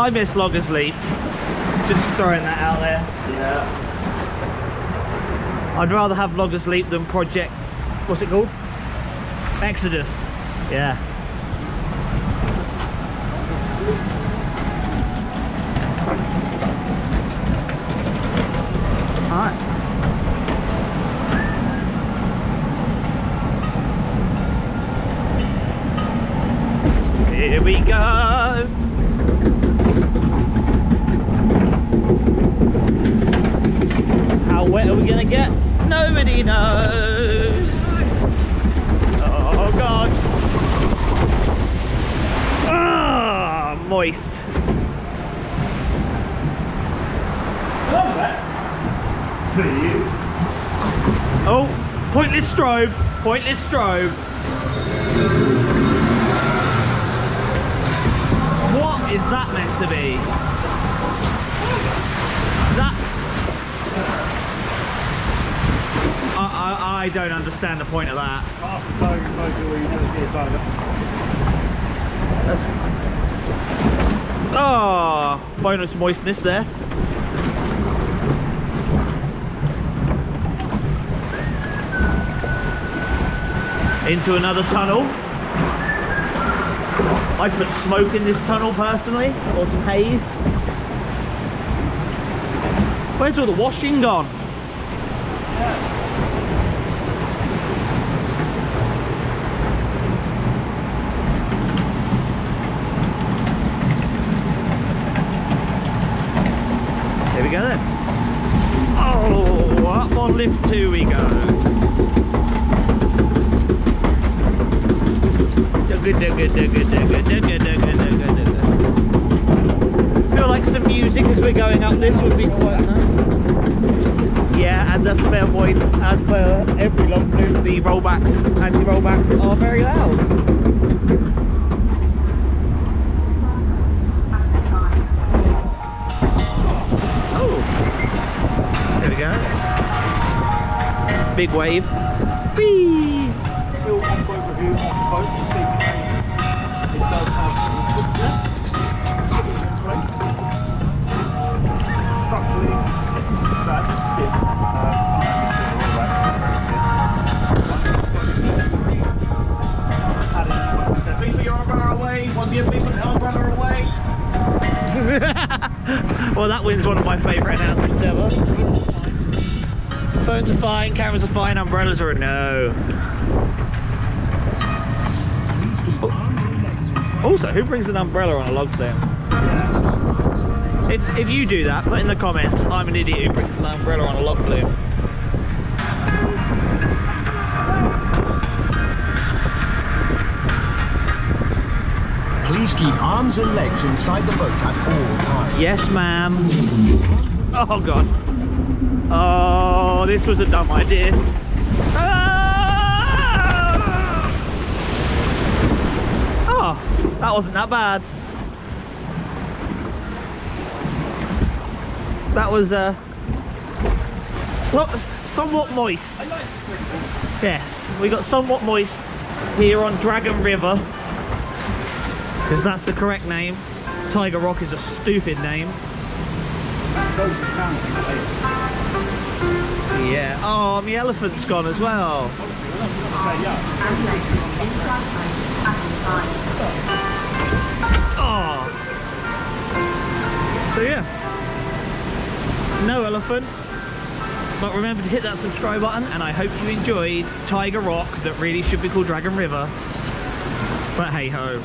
I miss Loggers Leap. Just throwing that out there. Yeah. I'd rather have Loggers Leap than Project, what's it called? Exodus. Yeah. Alright. Here we go. How wet are we gonna get? Nobody knows. Oh god. Ah, moist. Love that. For you. Oh, pointless strobe. Pointless strobe. What is that meant to be? That I don't understand the point of that. Oh, bonus moistness there. Into another tunnel. I'd put smoke in this tunnel personally, or some haze. Where's all the washing gone? Here we go then. Oh, up on lift 2 we go. Feel like some music as we're going up this would be quite nice. Yeah, and that's a fair point. As per every long flume, the rollbacks, anti-rollbacks are very loud. Oh, there we go. Big wave. Whee! Still on boat review on the boat. It does have structurally bad skip. Please put your umbrella away. Once again, please put the umbrella away. Well, that wind's one of my favourite announcements ever. Phones are fine, cameras are fine, umbrellas are a no. Also, who brings an umbrella on a log flume? If you do that, put in the comments, I'm an idiot who brings an umbrella on a log flume. Please keep arms and legs inside the boat at all times. Yes, ma'am. Oh, God. Oh, this was a dumb idea. Oh, that wasn't that bad. That was somewhat moist. Yes, we got somewhat moist here on Dragon River, because that's the correct name. Tiger Rock is a stupid name. Yeah. Oh, the elephant's gone as well. Oh. So yeah. No elephant. But remember to hit that subscribe button, and I hope you enjoyed Tiger Rock that really should be called Dragon River. But hey ho.